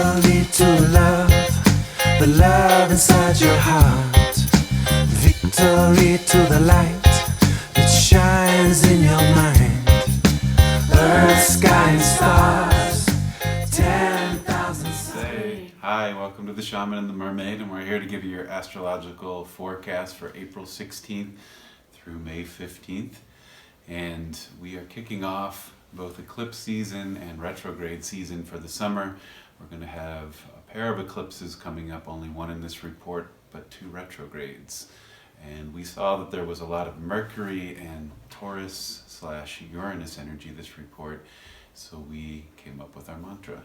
Victory to love, the love inside your heart. Victory to the light that shines in your mind. Earth, sky, and stars, 10,000 suns. Hi, welcome to the Shaman and the Mermaid, and we're here to give you your astrological forecast for April 16th through May 15th. And we are kicking off both eclipse season and retrograde season for the summer. We're going to have a pair of eclipses coming up, only one in this report, but 2 retrogrades. And we saw that there was a lot of Mercury and Taurus/Uranus energy this report, so we came up with our mantra.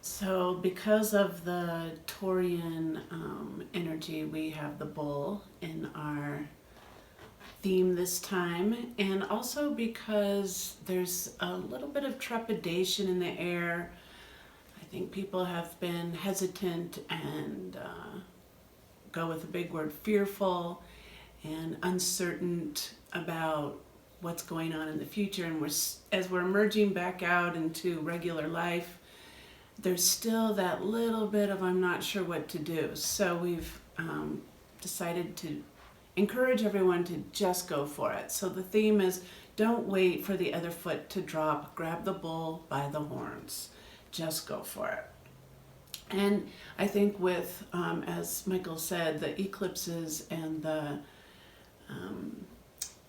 So because of the Taurian energy, we have the bull in our theme this time, and also because there's a little bit of trepidation in the air. I think people have been hesitant and go with a big word, fearful and uncertain about what's going on in the future. And as we're emerging back out into regular life, there's still that little bit of I'm not sure what to do. So we've decided to encourage everyone to just go for it. So the theme is don't wait for the other foot to drop, grab the bull by the horns, just go for it. And I think with, as Michael said, the eclipses and the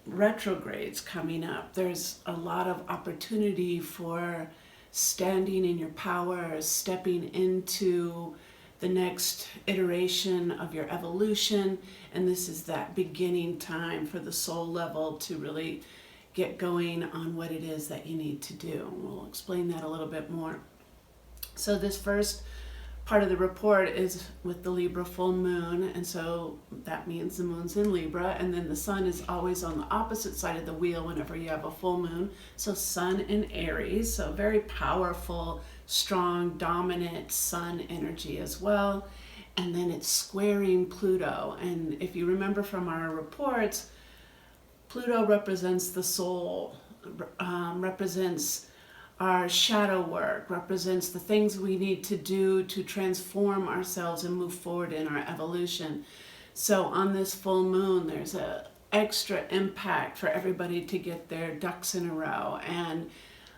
retrogrades coming up, there's a lot of opportunity for standing in your power, stepping into the next iteration of your evolution, and this is that beginning time for the soul level to really get going on what it is that you need to do. We'll explain that a little bit more. So this first part of the report is with the Libra Full Moon, and so that means the moon's in Libra, and then the sun is always on the opposite side of the wheel whenever you have a full moon. So sun in Aries, so very powerful, strong, dominant sun energy as well. And then it's squaring Pluto. And if you remember from our reports, Pluto represents the soul, represents our shadow work, represents the things we need to do to transform ourselves and move forward in our evolution. So on this full moon, there's a extra impact for everybody to get their ducks in a row. And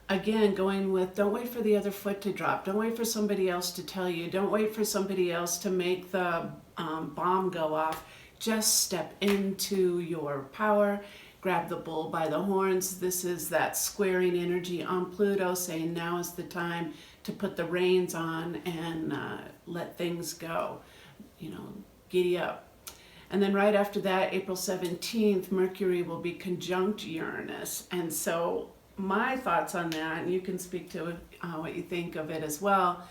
again, going with don't wait for the other foot to drop. Don't wait for somebody else to tell you. Don't wait for somebody else to make the bomb go off. Just step into your power. Grab the bull by the horns. This is that squaring energy on Pluto saying now is the time to put the reins on and let things go. You know, giddy up. And then right after that, April 17th, Mercury will be conjunct Uranus. And so my thoughts on that, and you can speak to what you think of it as well,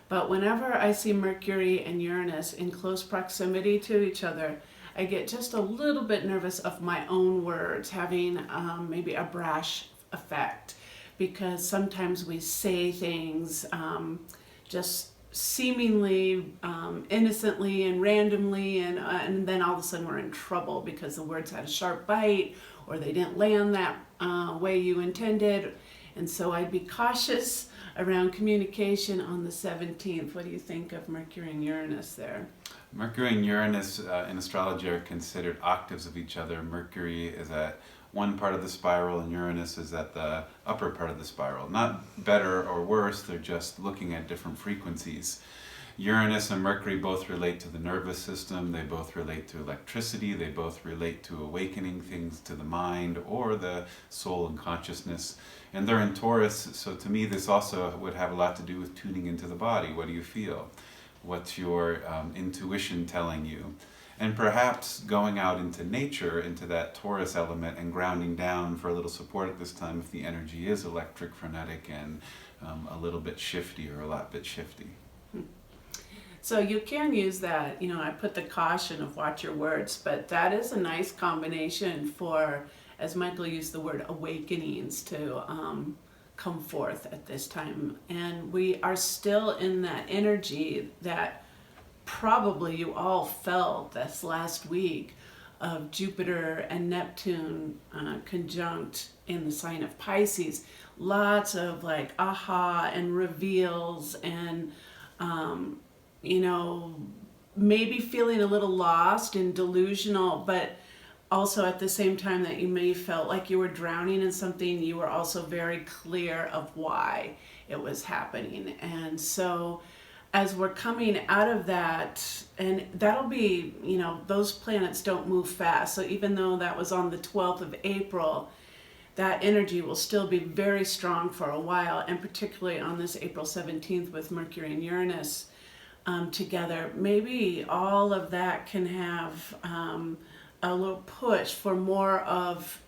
but whenever I see Mercury and Uranus in close proximity to each other, I get just a little bit nervous of my own words having maybe a brash effect, because sometimes we say things just seemingly innocently and randomly, and then all of a sudden we're in trouble because the words had a sharp bite or they didn't land that way you intended. And so I'd be cautious around communication on the 17th. What do you think of Mercury and Uranus there? Mercury and Uranus in astrology are considered octaves of each other. Mercury is at one part of the spiral and Uranus is at the upper part of the spiral. Not better or worse, they're just looking at different frequencies. Uranus and Mercury both relate to the nervous system, they both relate to electricity, they both relate to awakening things to the mind or the soul and consciousness. And they're in Taurus, so to me this also would have a lot to do with tuning into the body. What do you feel? What's your intuition telling you? And perhaps going out into nature, into that Taurus element and grounding down for a little support at this time if the energy is electric, frenetic, and a little bit shifty or a lot bit shifty. So you can use that, you know, I put the caution of watch your words, but that is a nice combination for, as Michael used the word, awakenings to come forth at this time. And we are still in that energy that probably you all felt this last week of Jupiter and Neptune conjunct in the sign of Pisces. Lots of like aha and reveals and, you know, maybe feeling a little lost and delusional, but also at the same time that you may felt like you were drowning in something, you were also very clear of why it was happening. And so as we're coming out of that, and that'll be, you know, those planets don't move fast. So even though that was on the 12th of April, that energy will still be very strong for a while, and particularly on this April 17th with Mercury and Uranus together. Maybe all of that can have a little push for more of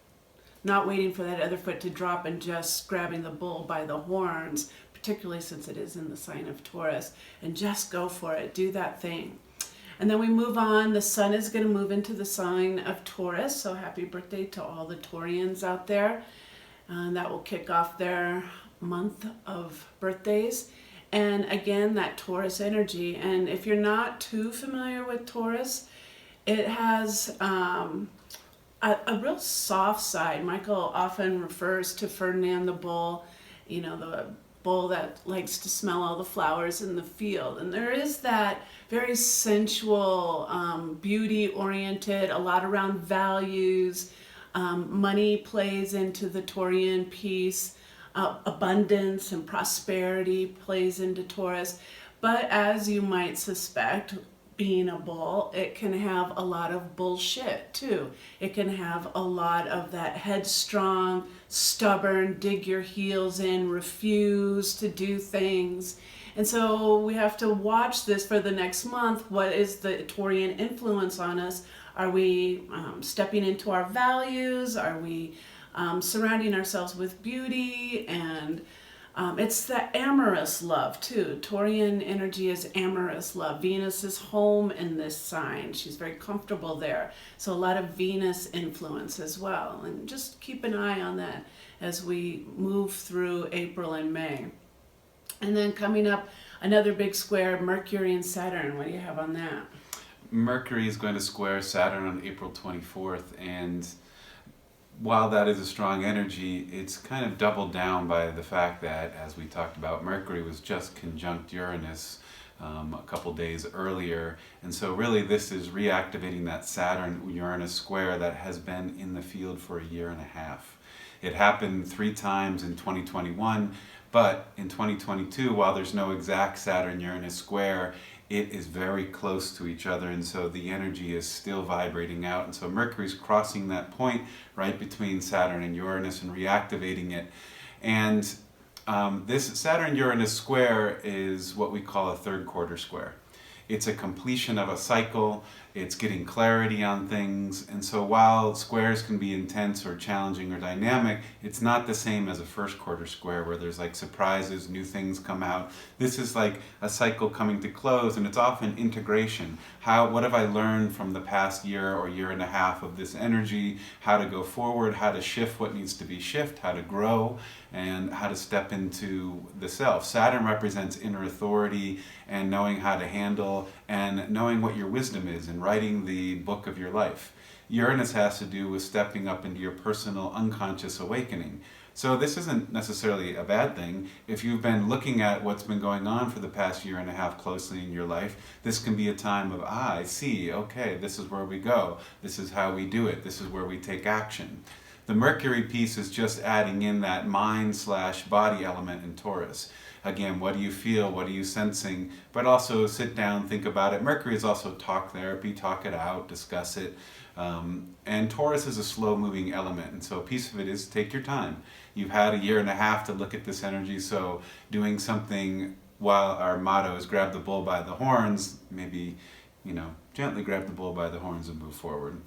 not waiting for that other foot to drop and just grabbing the bull by the horns, particularly since it is in the sign of Taurus, and just go for it, do that thing. And then we move on. The sun is going to move into the sign of Taurus, so happy birthday to all the Taurians out there. That will kick off their month of birthdays. And again, that Taurus energy. And if you're not too familiar with Taurus, it has a real soft side. Michael often refers to Ferdinand the Bull, you know, the bull that likes to smell all the flowers in the field. And there is that very sensual, beauty-oriented, a lot around values. Money plays into the Taurian piece. Abundance and prosperity plays into Taurus. But as you might suspect, being a bull, it can have a lot of bullshit too. It can have a lot of that headstrong, stubborn, dig your heels in, refuse to do things. And so we have to watch this for the next month. What is the Taurian influence on us? Are we stepping into our values? Are we surrounding ourselves with beauty? And it's the amorous love too. Taurian energy is amorous love. Venus is home in this sign. She's very comfortable there. So a lot of Venus influence as well. And just keep an eye on that as we move through April and May. And then coming up, another big square, Mercury and Saturn. What do you have on that? Mercury is going to square Saturn on April 24th, and while that is a strong energy, it's kind of doubled down by the fact that, as we talked about, Mercury was just conjunct Uranus a couple days earlier. And so really this is reactivating that Saturn-Uranus square that has been in the field for a year and a half. It happened 3 times in 2021, but in 2022, while there's no exact Saturn-Uranus square, it is very close to each other, and so the energy is still vibrating out. And so Mercury's crossing that point right between Saturn and Uranus and reactivating it. And this Saturn-Uranus square is what we call a third quarter square. It's a completion of a cycle. It's getting clarity on things. And so while squares can be intense or challenging or dynamic, it's not the same as a first quarter square where there's like surprises, new things come out. This is like a cycle coming to close, and it's often integration. What have I learned from the past year or year and a half of this energy? How to go forward, how to shift what needs to be shifted, how to grow, and how to step into the self. Saturn represents inner authority and knowing how to handle and knowing what your wisdom is and writing the book of your life. Uranus has to do with stepping up into your personal unconscious awakening. So this isn't necessarily a bad thing. If you've been looking at what's been going on for the past year and a half closely in your life, this can be a time of, I see, okay, this is where we go. This is how we do it. This is where we take action. The Mercury piece is just adding in that mind/body element in Taurus. Again, what do you feel? What are you sensing? But also sit down, think about it. Mercury is also talk therapy, talk it out, discuss it. And Taurus is a slow-moving element, and so a piece of it is take your time. You've had a year and a half to look at this energy, so doing something while our motto is grab the bull by the horns, maybe, gently grab the bull by the horns and move forward.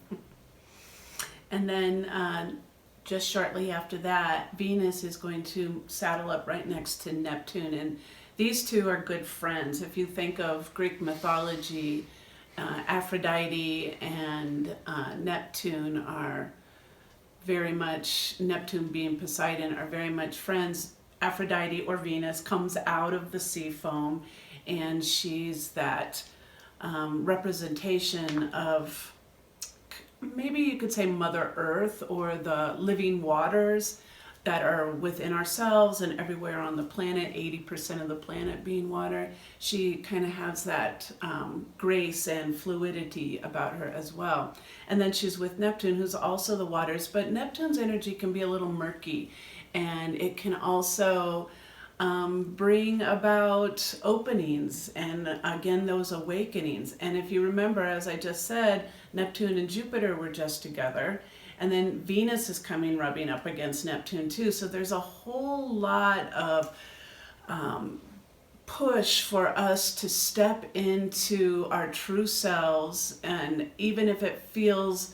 And then just shortly after that, Venus is going to saddle up right next to Neptune, and these two are good friends. If you think of Greek mythology, Aphrodite and Neptune are very much, Neptune being Poseidon, are very much friends. Aphrodite, or Venus, comes out of the sea foam, and she's that representation of maybe you could say Mother Earth, or the living waters that are within ourselves and everywhere on the planet, 80% of the planet being water. She kind of has that grace and fluidity about her as well. And then she's with Neptune, who's also the waters, but Neptune's energy can be a little murky, and it can also bring about openings and, again, those awakenings. And if you remember, as I just said, Neptune and Jupiter were just together, and then Venus is coming rubbing up against Neptune too. So there's a whole lot of push for us to step into our true selves. And even if it feels,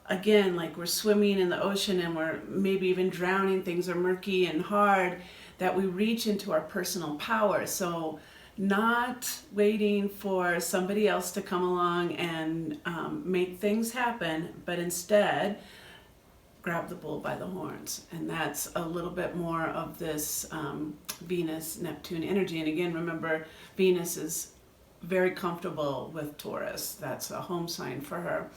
again, like we're swimming in the ocean and we're maybe even drowning, things are murky and hard, that we reach into our personal power. So not waiting for somebody else to come along and make things happen, but instead grab the bull by the horns. And that's a little bit more of this Venus-Neptune energy. And again, remember, Venus is very comfortable with Taurus. That's a home sign for her.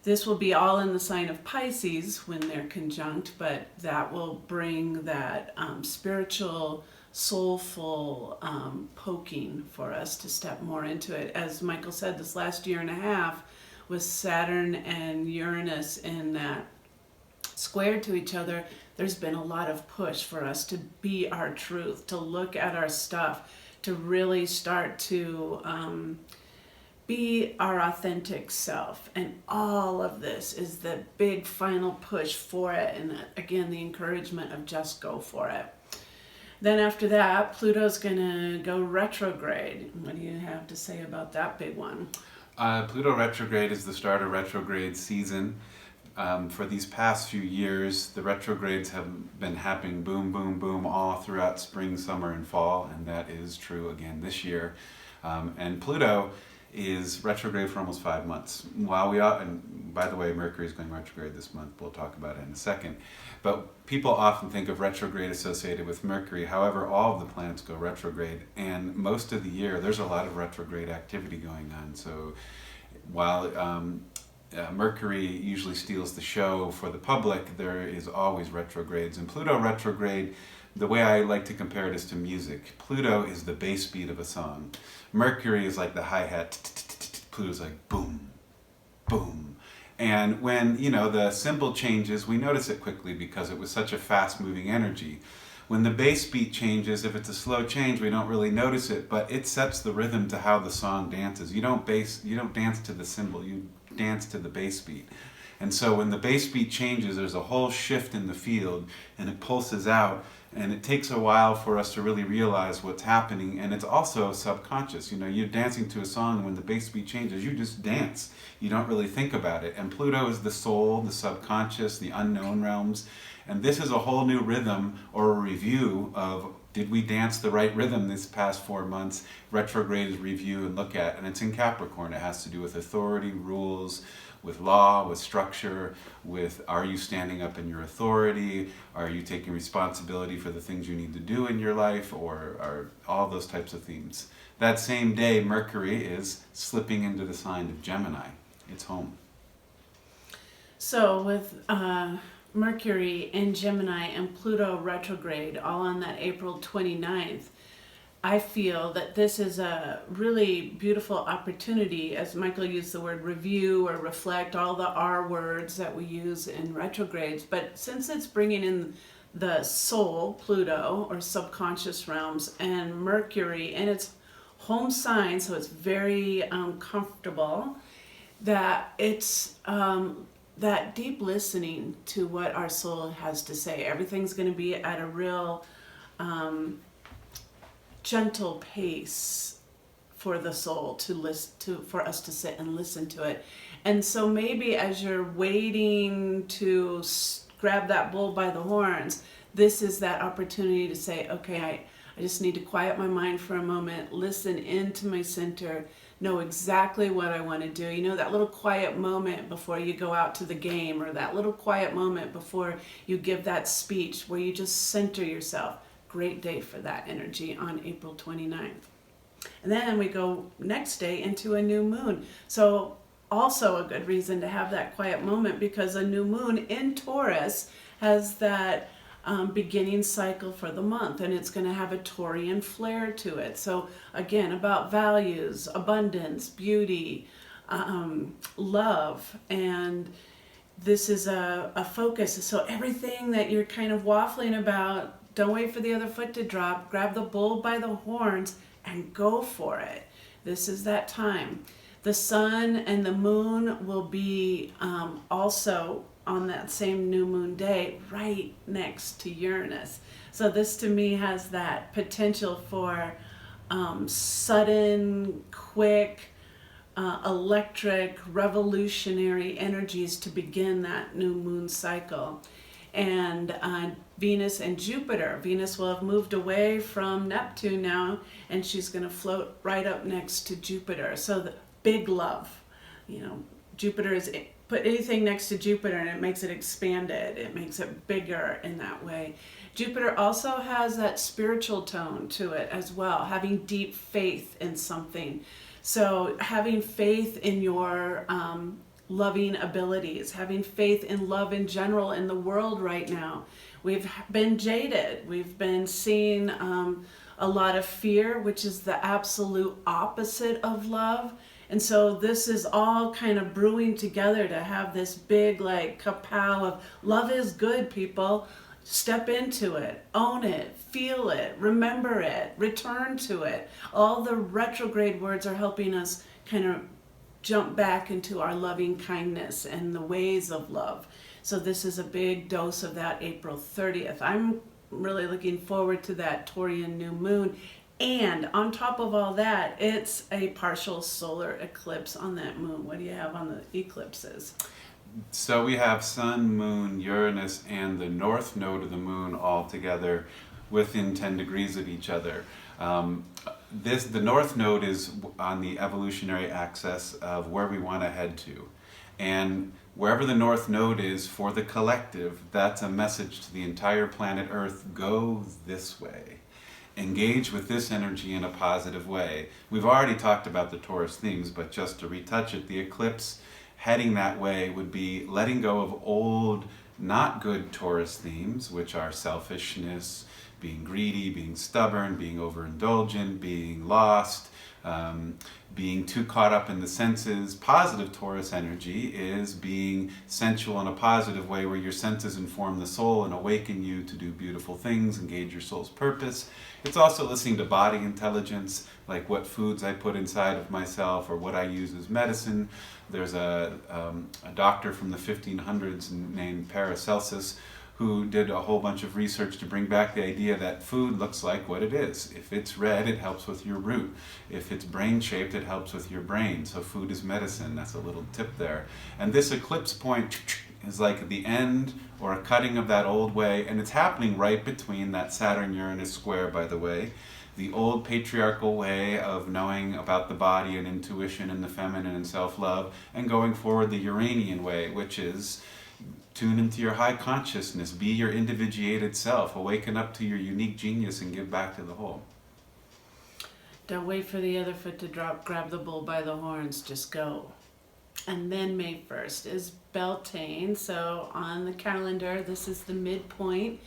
This will be all in the sign of Pisces when they're conjunct, but that will bring that spiritual, soulful poking for us to step more into it. As Michael said, this last year and a half with Saturn and Uranus in that square to each other, there's been a lot of push for us to be our truth, to look at our stuff, to really start to be our authentic self. And all of this is the big final push for it. And again, the encouragement of just go for it. Then after that, Pluto's going to go retrograde. What do you have to say about that big one? Pluto retrograde is the start of retrograde season. For these past few years, the retrogrades have been happening boom, boom, boom all throughout spring, summer, and fall, and that is true again this year. And Pluto is retrograde for almost 5 months. While we are, and by the way, Mercury is going retrograde this month. We'll talk about it in a second. But people often think of retrograde associated with Mercury. However, all of the planets go retrograde, and most of the year there's a lot of retrograde activity going on. So while Mercury usually steals the show for the public, there is always retrogrades. And Pluto retrograde, the way I like to compare it is to music. Pluto is the bass beat of a song. Mercury is like the hi-hat. Pluto's like boom, boom. And when, the symbol changes, we notice it quickly because it was such a fast-moving energy. When the bass beat changes, if it's a slow change, we don't really notice it, but it sets the rhythm to how the song dances. You don't dance to the symbol, you dance to the bass beat. And so when the bass beat changes, there's a whole shift in the field, and it pulses out, and it takes a while for us to really realize what's happening, and it's also subconscious. You're dancing to a song, and when the bass beat changes, you just dance. You don't really think about it. And Pluto is the soul, the subconscious, the unknown realms, and this is a whole new rhythm or a review of, did we dance the right rhythm this past 4 months? Retrograde is review and look at, and it's in Capricorn. It has to do with authority, rules, with law, with structure, with are you standing up in your authority? Are you taking responsibility for the things you need to do in your life? Or are all those types of themes. That same day, Mercury is slipping into the sign of Gemini. It's home. So with Mercury in Gemini and Pluto retrograde all on that April 29th, I feel that this is a really beautiful opportunity, as Michael used the word review or reflect, all the R words that we use in retrogrades. But since it's bringing in the soul, Pluto, or subconscious realms, and Mercury in its home sign, so it's very comfortable, that it's that deep listening to what our soul has to say. Everything's going to be at a real gentle pace for the soul for us to sit and listen to it. And so maybe as you're waiting to grab that bull by the horns, this is that opportunity to say, okay, I just need to quiet my mind for a moment, listen into my center, know exactly what I want to do. That little quiet moment before you go out to the game, or that little quiet moment before you give that speech where you just center yourself. Great day for that energy on April 29th. And then we go next day into a new moon. So also a good reason to have that quiet moment, because a new moon in Taurus has that beginning cycle for the month, and it's going to have a Taurian flair to it. So again, about values, abundance, beauty, love, and this is a focus. So everything that you're kind of waffling about, don't wait for the other foot to drop. Grab the bull by the horns and go for it. This is that time. The sun and the moon will be also on that same new moon day right next to Uranus. So this to me has that potential for sudden, quick, electric, revolutionary energies to begin that new moon cycle. And Venus and Jupiter. Venus will have moved away from Neptune now, and she's going to float right up next to Jupiter. So the big love, Jupiter is, put anything next to Jupiter and it makes it expanded. It makes it bigger in that way. Jupiter also has that spiritual tone to it as well, having deep faith in something. So having faith in your loving abilities, having faith in love in general in the world right now. We've been jaded. We've been seeing a lot of fear, which is the absolute opposite of love. And so this is all kind of brewing together to have this big like kapow of love is good, people. Step into it, own it, feel it, remember it, return to it. All the retrograde words are helping us kind of jump back into our loving kindness and the ways of love. So this is a big dose of that April 30th. I'm really looking forward to that Taurian new moon. And on top of all that, it's a partial solar eclipse on that moon. What do you have on the eclipses? So we have Sun, Moon, Uranus, and the north node of the moon all together within 10 degrees of each other. The north node is on the evolutionary axis of where we want to head to. And wherever the north node is for the collective, that's a message to the entire planet Earth: go this way. Engage with this energy in a positive way. We've already talked about the Taurus themes, but just to retouch it, the eclipse heading that way would be letting go of old, not good Taurus themes, which are selfishness, being greedy, being stubborn, being overindulgent, being lost, being too caught up in the senses. Positive Taurus energy is being sensual in a positive way, where your senses inform the soul and awaken you to do beautiful things, engage your soul's purpose. It's also listening to body intelligence, like what foods I put inside of myself or what I use as medicine. There's a doctor from the 1500s named Paracelsus who did a whole bunch of research to bring back the idea that food looks like what it is. If it's red, it helps with your root. If it's brain-shaped, it helps with your brain. So food is medicine. That's a little tip there. And this eclipse point is like the end or a cutting of that old way, and it's happening right between that Saturn-Uranus square, by the way. The old patriarchal way of knowing about the body and intuition and the feminine and self-love, and going forward the Uranian way, which is tune into your high consciousness, be your individuated self, awaken up to your unique genius and give back to the whole. Don't wait for the other foot to drop, grab the bull by the horns, just go. And then May 1st is Beltane. So on the calendar, this is the midpoint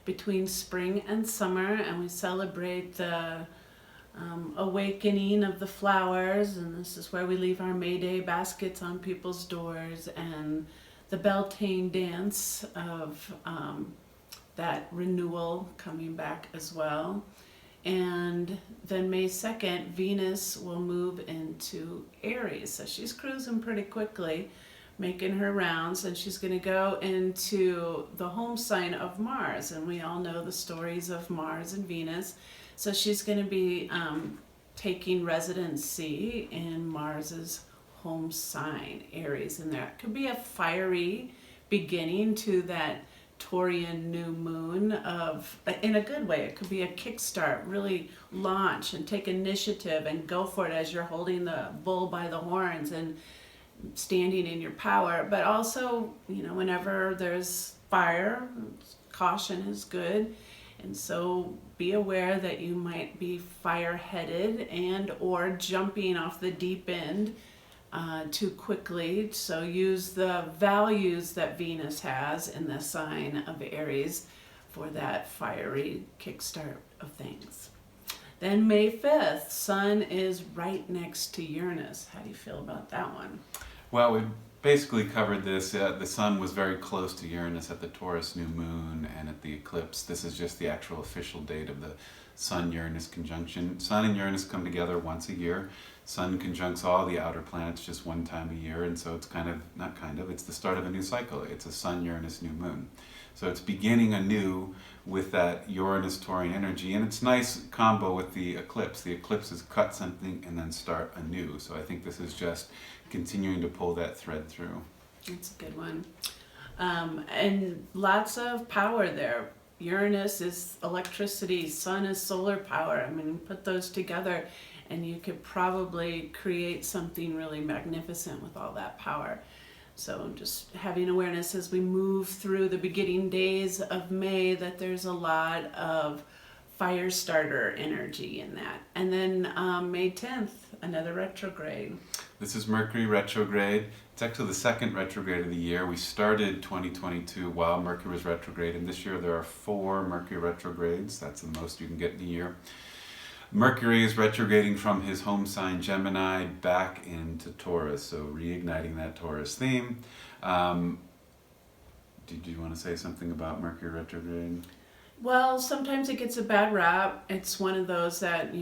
between spring and summer, and we celebrate the awakening of the flowers, and this is where we leave our May Day baskets on people's doors, and the Beltane dance of that renewal coming back as well. And then May 2nd, Venus will move into Aries. So she's cruising pretty quickly, making her rounds, and she's going to go into the home sign of Mars. And we all know the stories of Mars and Venus. So she's going to be taking residency in Mars's home sign, Aries, in there. It could be a fiery beginning to that Taurian new moon in a good way. It could be a kickstart, really launch and take initiative and go for it as you're holding the bull by the horns and standing in your power. But also, whenever there's fire, caution is good. And so be aware that you might be fire-headed and or jumping off the deep end too quickly. So use the values that Venus has in the sign of Aries for that fiery kickstart of things. Then May 5th, Sun is right next to Uranus. How do you feel about that one? Well, we basically covered this. The Sun was very close to Uranus at the Taurus new moon and at the eclipse. This is just the actual official date of the Sun-Uranus conjunction. Sun and Uranus come together once a year. Sun conjuncts all the outer planets just one time a year, and so it's it's the start of a new cycle. It's a Sun-Uranus new moon. So it's beginning anew with that Uranus-Taurian energy, and it's nice combo with the eclipse. The eclipse is cut something and then start anew. So I think this is just continuing to pull that thread through. That's a good one. And lots of power there. Uranus is electricity, Sun is solar power. I mean, put those together and you could probably create something really magnificent with all that power. So just having awareness as we move through the beginning days of May that there's a lot of fire starter energy in that. And then May 10th, another retrograde. This is Mercury Retrograde. It's actually the second retrograde of the year. We started 2022 while Mercury was retrograde, and this year there are 4 Mercury retrogrades. That's the most you can get in a year. Mercury is retrograding from his home sign Gemini back into Taurus, so reigniting that Taurus theme. Did you want to say something about Mercury retrograde? Well, sometimes it gets a bad rap. It's one of those that,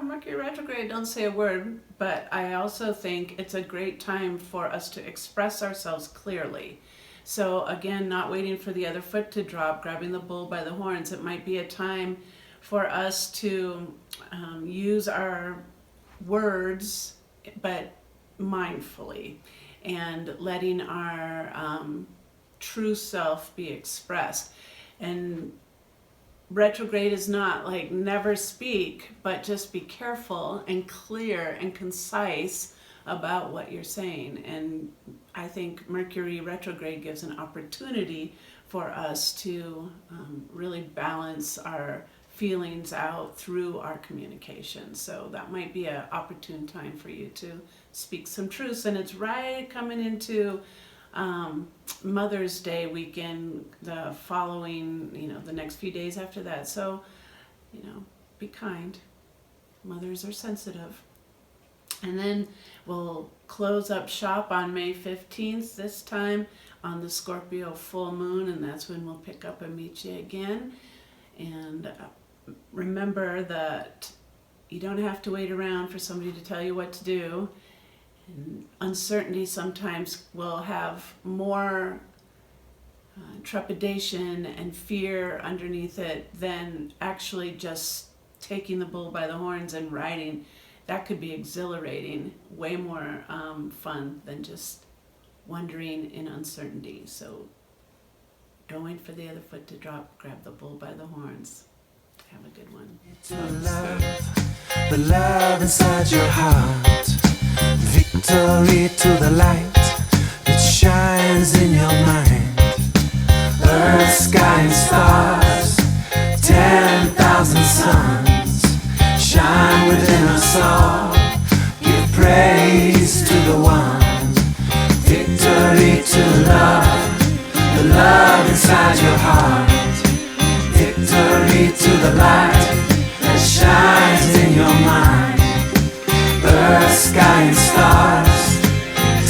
Mercury retrograde, don't say a word. But I also think it's a great time for us to express ourselves clearly. So again, not waiting for the other foot to drop, grabbing the bull by the horns. It might be a time for us to use our words, but mindfully, and letting our true self be expressed. And retrograde is not like never speak, but just be careful and clear and concise about what you're saying. And I think Mercury retrograde gives an opportunity for us to really balance our feelings out through our communication. So that might be an opportune time for you to speak some truths. And it's right coming into Mother's Day weekend, the following, the next few days after that. So, be kind. Mothers are sensitive. And then we'll close up shop on May 15th, this time on the Scorpio full moon, and that's when we'll pick up and meet you again. And remember that you don't have to wait around for somebody to tell you what to do. And uncertainty sometimes will have more trepidation and fear underneath it than actually just taking the bull by the horns and riding. That could be exhilarating, way more fun than just wandering in uncertainty. So don't wait for the other foot to drop, grab the bull by the horns. Have a good one. To love, the love inside your heart. Victory to the light that shines in your mind. Earth, sky and stars, 10,000 suns shine within us all. Give praise to the one. Victory to love, the love inside your heart. Victory to the light that shines in your mind. Earth, sky and stars,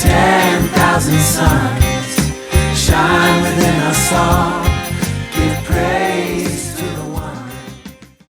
10,000 suns shine within us all.